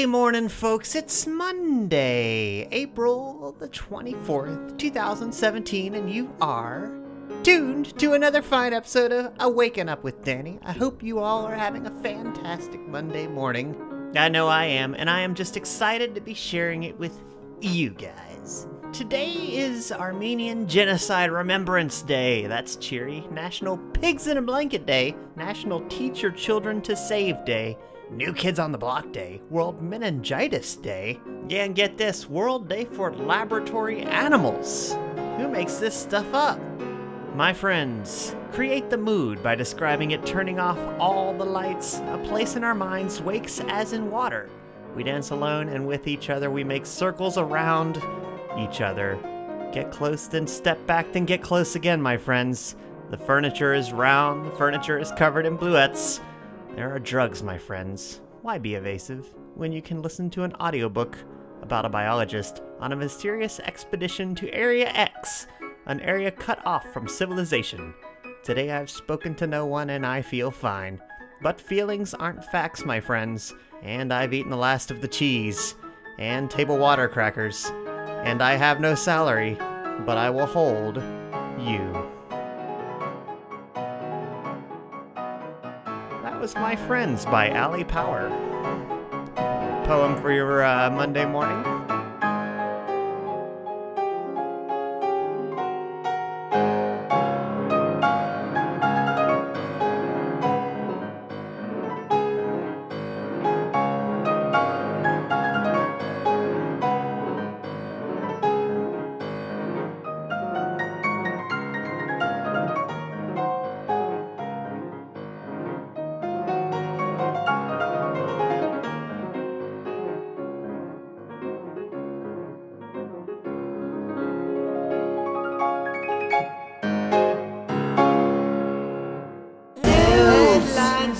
Early morning, folks. It's Monday, April the 24th, 2017, and you are tuned to another fine episode of Waking Up with Danny. I hope you all are having a fantastic Monday morning. I know I am, and I am just excited to be sharing it with you guys. Today is Armenian Genocide Remembrance Day. That's cheery. National Pigs in a Blanket Day. National Teach Your Children to Save Day. New Kids on the Block Day, World Meningitis Day, yeah, and get this, World Day for Laboratory Animals. Who makes this stuff up? My friends, create the mood by describing it turning off all the lights. A place in our minds wakes as in water. We dance alone and with each other. We make circles around each other. Get close, then step back, then get close again, my friends. The furniture is round, the furniture is covered in bluettes. There are drugs, my friends. Why be evasive when you can listen to an audiobook about a biologist on a mysterious expedition to Area X, an area cut off from civilization? Today I've spoken to no one and I feel fine. But feelings aren't facts, my friends. And I've eaten the last of the cheese and table water crackers. And I have no salary, but I will hold you. That was My Friends by Allie Power. Poem for your Monday morning.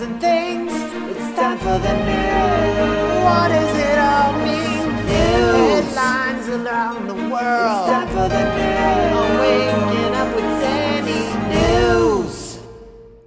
And things, it's time for the news. What does it all mean? News. Headlines around the world. It's time for the news. Waking up with Danny. News.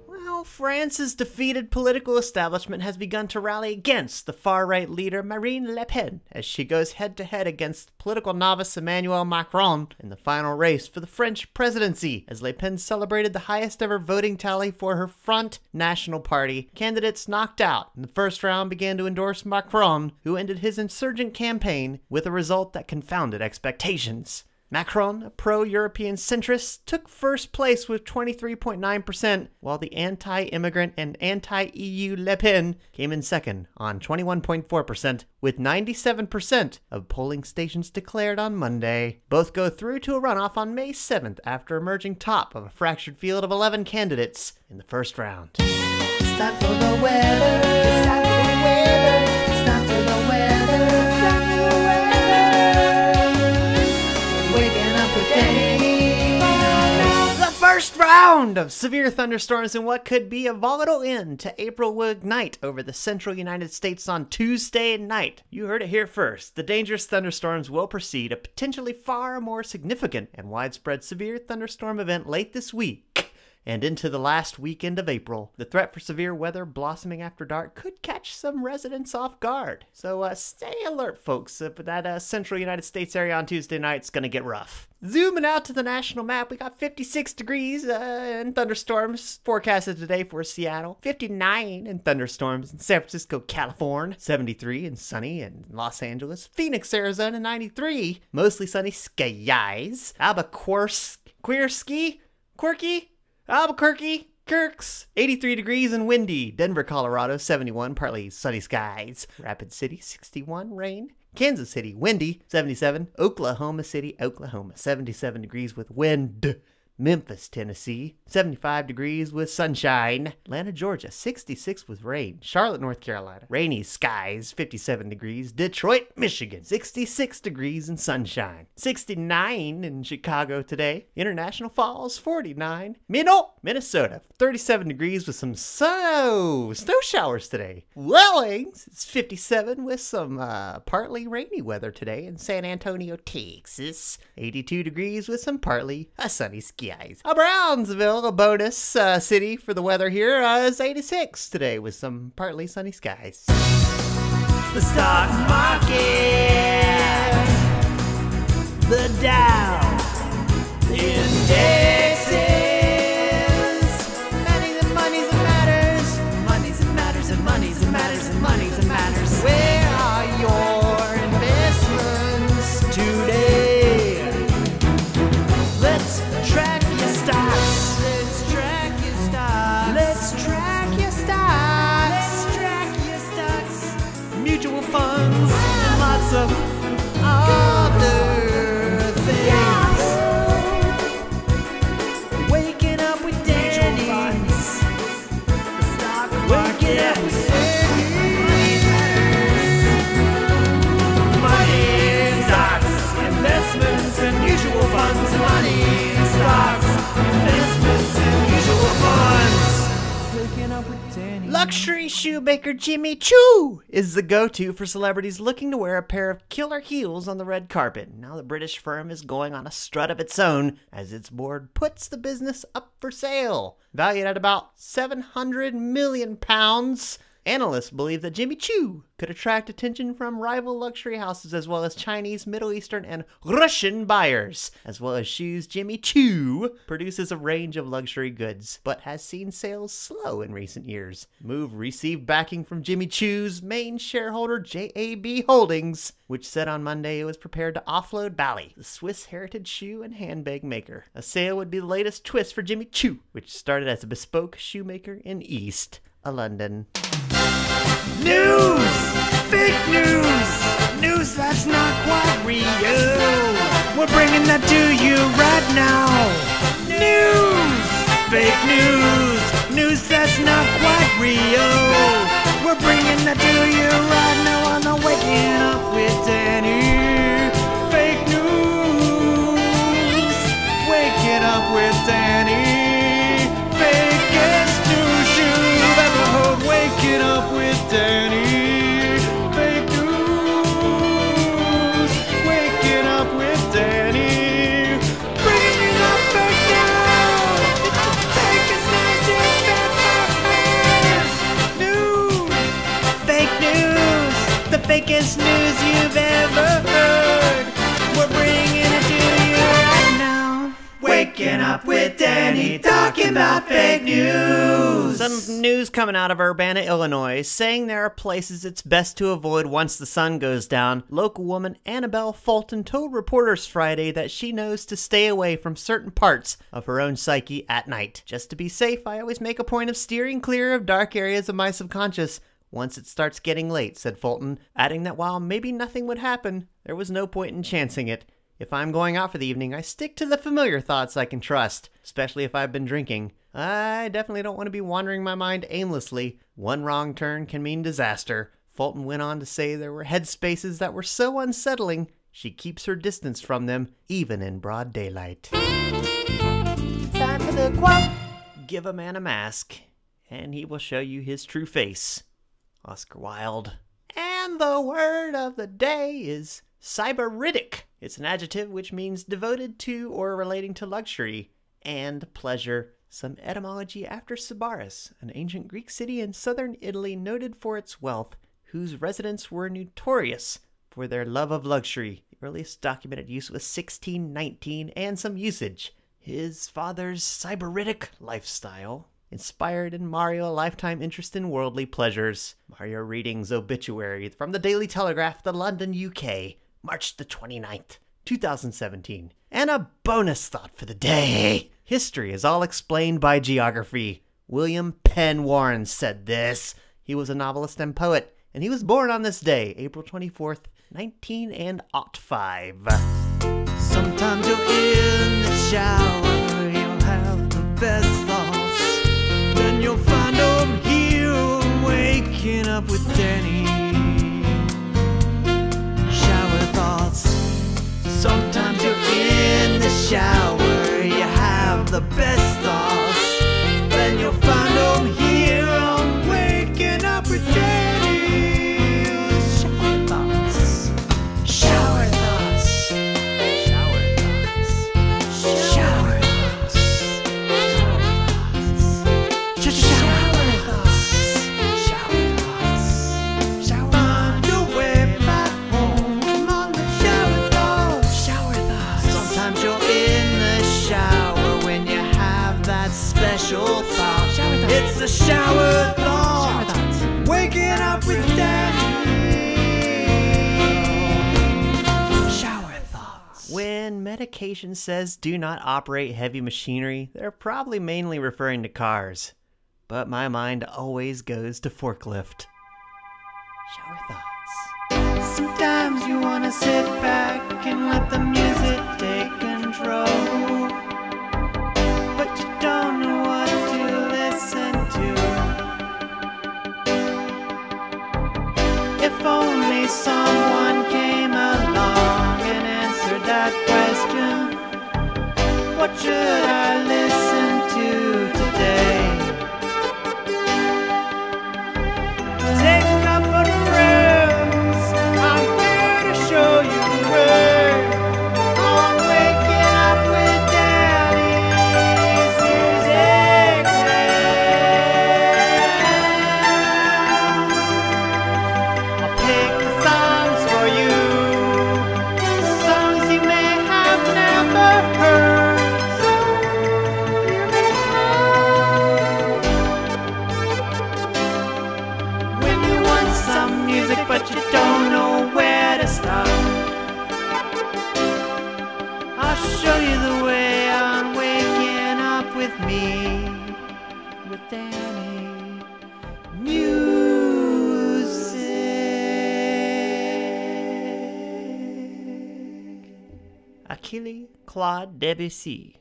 Well, France's defeated political establishment has begun to rally against the far-right leader Marine Le Pen as she goes head-to-head against political novice Emmanuel Macron in the final race for the French presidency, as Le Pen celebrated the highest-ever voting tally for her Front National Party. Candidates knocked out in the first round began to endorse Macron, who ended his insurgent campaign with a result that confounded expectations. Macron, a pro-European centrist, took first place with 23.9%, while the anti-immigrant and anti-EU Le Pen came in second on 21.4%, with 97% of polling stations declared on Monday. Both go through to a runoff on May 7th after emerging top of a fractured field of 11 candidates in the first round. It's time for the weather. It's time for the weather. It's time for the weather. It's time for the weather. Waking up with Danny. The first round of severe thunderstorms and what could be a volatile end to April will ignite over the central United States on Tuesday night. You heard it here first. The dangerous thunderstorms will precede a potentially far more significant and widespread severe thunderstorm event late this week and into the last weekend of April. The threat for severe weather blossoming after dark could catch some residents off guard. So stay alert, folks. That central United States area on Tuesday night is going to get rough. Zooming out to the national map, we got 56 degrees and thunderstorms forecasted today for Seattle. 59 in thunderstorms in San Francisco, California. 73 and sunny in Los Angeles. Phoenix, Arizona, 93. Mostly sunny skies. Albuquerque, Kirks, 83 degrees and windy. Denver, Colorado, 71, partly sunny skies. Rapid City, 61, rain. Kansas City, windy, 77. Oklahoma City, Oklahoma, 77 degrees with wind. Memphis, Tennessee, 75 degrees with sunshine. Atlanta, Georgia, 66 with rain. Charlotte, North Carolina, rainy skies, 57 degrees. Detroit, Michigan, 66 degrees and sunshine. 69 in Chicago today. International Falls, 49. Minnesota, 37 degrees with some snow showers today. Wellings, it's 57 with some partly rainy weather today in San Antonio, Texas. 82 degrees with some partly sunny skies. Brownsville, a bonus city for the weather here, is 86 today with some partly sunny skies. the stock market, the Dow, the indexes, money's and money's and matters, money's and matters and money's and matters and money's and matters. Where are your investments today? Let's track your stocks. Let's track your stocks. Let's track your stocks. Let's track your stocks. Mutual funds and lots of other things. Waking up with Danny. The stock market. Money, stocks, investments, and mutual funds. Money, stocks, investments, and mutual funds. Waking up with Danny. Luxury shoemaker Jimmy Choo is the go-to for celebrities looking to wear a pair of killer heels on the red carpet. Now the British firm is going on a strut of its own as its board puts the business up for sale. Valued at about £700 million, analysts believe that Jimmy Choo could attract attention from rival luxury houses as well as Chinese, Middle Eastern, and Russian buyers. As well as shoes, Jimmy Choo produces a range of luxury goods, but has seen sales slow in recent years. The move received backing from Jimmy Choo's main shareholder, JAB Holdings, which said on Monday it was prepared to offload Bally, the Swiss heritage shoe and handbag maker. A sale would be the latest twist for Jimmy Choo, which started as a bespoke shoemaker in East London. News! Fake news! News that's not quite real. We're bringing that to you right now. News! Fake news! News that's not quite real. We're bringing that to you right now on the Waking Up with Danny. Fake news! Waking Up with Danny. Fakest news you've ever heard. Waking Up with Danny. Fake news. Waking Up with Danny. Bringing you the fake news. It's the fakest news you've ever heard. News. Fake news. The fakest news you've ever heard. We're bringing it to you right now. Waking Up with Danny, talking about fake news. Some news coming out of Urbana, Illinois, saying there are places it's best to avoid once the sun goes down. Local woman Annabelle Fulton told reporters Friday that she knows to stay away from certain parts of her own psyche at night. Just to be safe, I always make a point of steering clear of dark areas of my subconscious once it starts getting late, said Fulton, adding that while maybe nothing would happen, there was no point in chancing it. If I'm going out for the evening, I stick to the familiar thoughts I can trust, especially if I've been drinking. I definitely don't want to be wandering my mind aimlessly. One wrong turn can mean disaster. Fulton went on to say there were headspaces that were so unsettling, she keeps her distance from them, even in broad daylight. Time for the quote. Give a man a mask, and he will show you his true face. Oscar Wilde. And the word of the day is cyberitic. It's an adjective which means devoted to or relating to luxury and pleasure. Some etymology after Sybaris, an ancient Greek city in southern Italy noted for its wealth, whose residents were notorious for their love of luxury. The earliest documented use was 1619, and some usage. His father's cyberitic lifestyle inspired in Mario a lifetime interest in worldly pleasures. Mario Reading's obituary from the Daily Telegraph, the London, UK, March the 29th, 2017. And a bonus thought for the day. History is all explained by geography. William Penn Warren said this. He was a novelist and poet, and he was born on this day, April 24th, 1905. Sometimes you're in the shower, you'll have the best thoughts. Then you'll find them here, waking up with Danny. Shower thoughts. Sometimes you're in the shower, you have the best thoughts. Then you'll find them here on Waking Up with Danny. Shower thoughts. Shower thoughts. Shower thoughts. Shower thoughts. Shower thoughts. Shower thoughts. Shower thoughts. Find your medication says do not operate heavy machinery, they're probably mainly referring to cars. But my mind always goes to forklift. Shower thoughts. Sometimes you wanna sit back and let the music take control, but you don't know what to listen to. If only someone came along and answered that question, what should I listen to today? Take a couple of friends, I'm here to show you the way. I'm waking up with Daddy's music now. I'll pick the songs for you, songs you may have never heard, songs you may have. When you want some music but you don't know where to start, I'll show you the way on Waking Up with me, with Danny Music. Achille Claude Debussy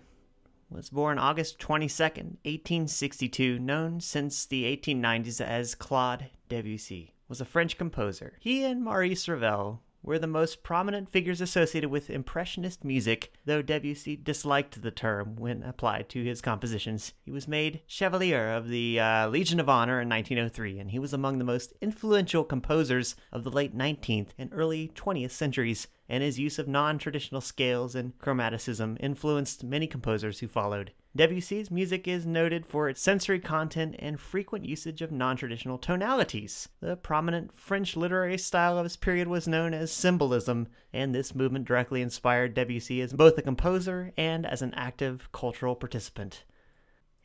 was born August 22nd, 1862, known since the 1890s as Claude Debussy, was a French composer. He and Maurice Ravel were the most prominent figures associated with Impressionist music, though Debussy disliked the term when applied to his compositions. He was made Chevalier of the Legion of Honor in 1903, and he was among the most influential composers of the late 19th and early 20th centuries, and his use of non-traditional scales and chromaticism influenced many composers who followed. Debussy's music is noted for its sensory content and frequent usage of non-traditional tonalities. The prominent French literary style of his period was known as symbolism, and this movement directly inspired Debussy as both a composer and as an active cultural participant.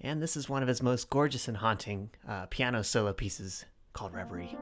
And this is one of his most gorgeous and haunting piano solo pieces, called Rêverie.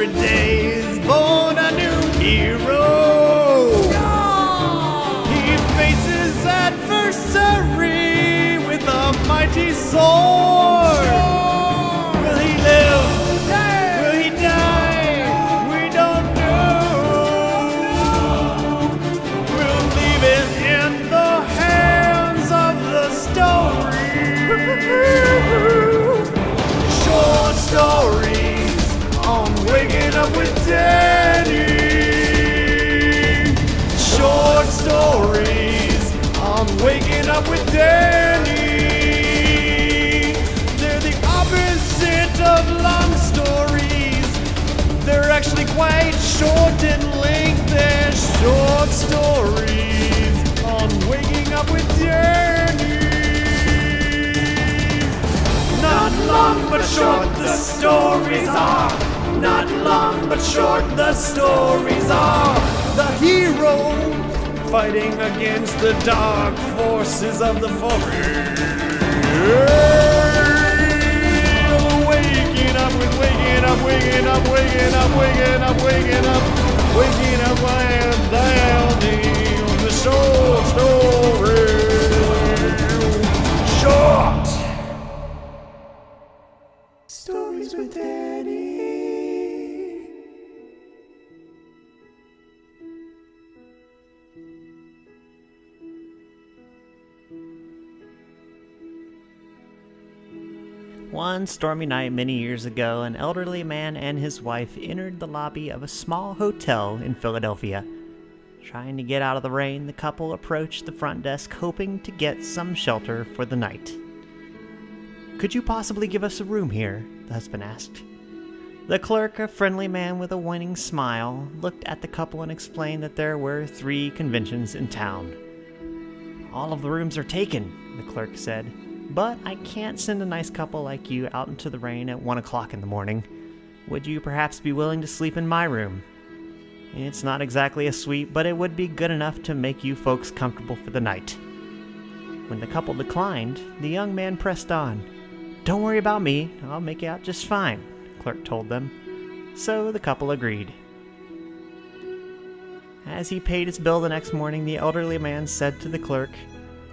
every day is born a new hero. He faces adversary with a mighty sword. Will he live? Will he die? We don't know. We'll leave it in the hands of the story. Short stories on Waking Up with Danny. Short stories on Waking Up with Danny. They're the opposite of long stories. They're actually quite short in length. They're short stories on Waking Up with Danny. Not long but short the stories are. Not long but short the stories are. The hero fighting against the dark forces of the forest. Waking up with waking up, waking up, waking up, waking up, waking up, waking up, and down the short story. Short stories with Danny. One stormy night many years ago, an elderly man and his wife entered the lobby of a small hotel in Philadelphia. Trying to get out of the rain, the couple approached the front desk hoping to get some shelter for the night. "Could you possibly give us a room here?" the husband asked. The clerk, a friendly man with a winning smile, looked at the couple and explained that there were 3 conventions in town. "All of the rooms are taken," the clerk said. "But I can't send a nice couple like you out into the rain at 1 o'clock in the morning. Would you perhaps be willing to sleep in my room? It's not exactly a suite, but it would be good enough to make you folks comfortable for the night." When the couple declined, the young man pressed on. "Don't worry about me, I'll make it out just fine," the clerk told them. So the couple agreed. As he paid his bill the next morning, the elderly man said to the clerk,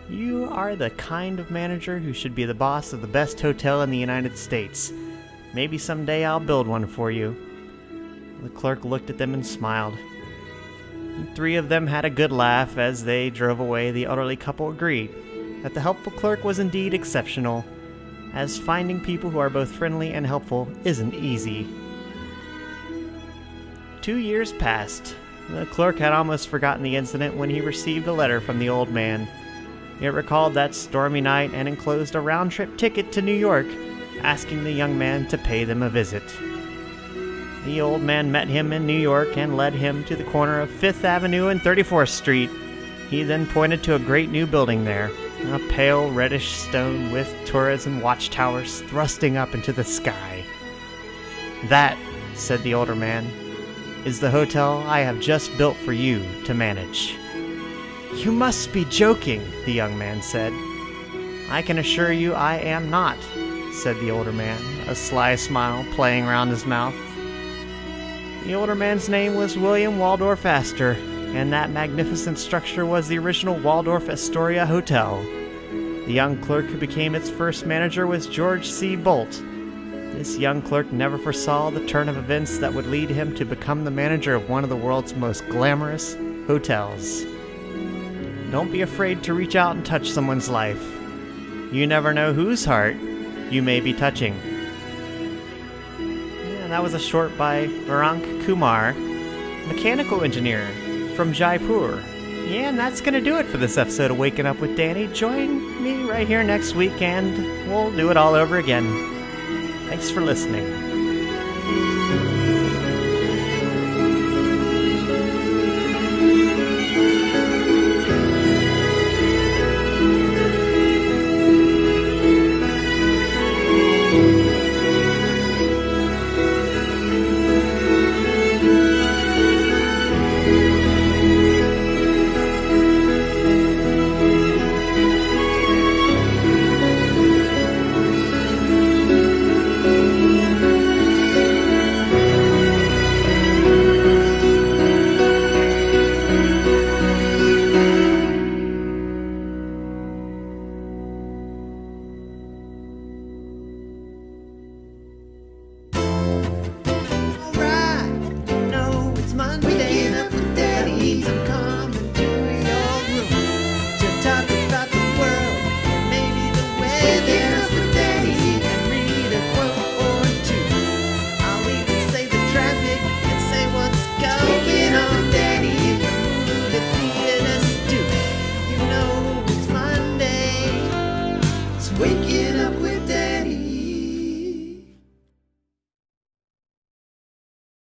"You are the kind of manager who should be the boss of the best hotel in the United States. Maybe someday I'll build one for you." The clerk looked at them and smiled. The 3 of them had a good laugh. As they drove away, the elderly couple agreed that the helpful clerk was indeed exceptional, as finding people who are both friendly and helpful isn't easy. 2 years passed. The clerk had almost forgotten the incident when he received a letter from the old man. It recalled that stormy night and enclosed a round-trip ticket to New York, asking the young man to pay them a visit. The old man met him in New York and led him to the corner of 5th Avenue and 34th Street. He then pointed to a great new building there, a pale reddish stone with turrets and watchtowers thrusting up into the sky. "That," said the older man, "is the hotel I have just built for you to manage." "You must be joking," the young man said. "I can assure you I am not," said the older man, a sly smile playing around his mouth. The older man's name was William Waldorf Astor, and that magnificent structure was the original Waldorf Astoria Hotel. The young clerk who became its first manager was George C. Bolt. This young clerk never foresaw the turn of events that would lead him to become the manager of one of the world's most glamorous hotels. Don't be afraid to reach out and touch someone's life. You never know whose heart you may be touching. And that was a short by Varank Kumar, mechanical engineer from Jaipur. Yeah, and that's going to do it for this episode of Waking Up with Danny. Join me right here next week and we'll do it all over again. Thanks for listening.